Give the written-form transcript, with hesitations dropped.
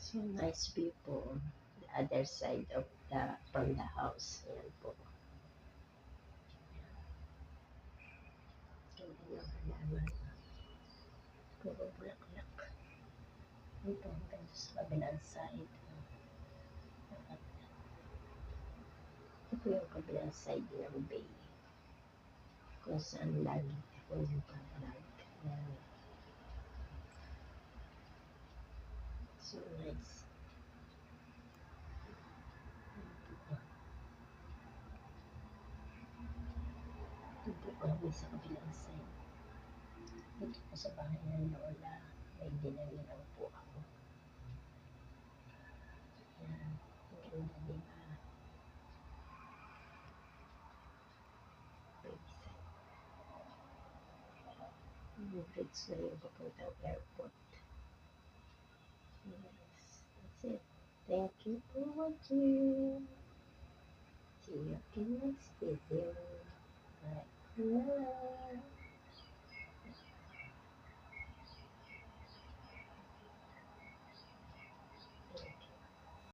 So nice view po. The other side of from the house. Ayan po. Ganda ng halaman. Puro bulaklak. Ito hanggang sa kabilang side. Ito po yung kabilang side ng bay. Kung saan lagi ako nagpa-vlog. Ayan. So nice. Dito po kami sa kabilang side. Dito po sa bahay ng lola. May dinalilang po ako. Ayan. Ang ganda diba? Bridge na yung papuntang airport. Yes, that's it. Thank you for watching. See you in next video. Bye.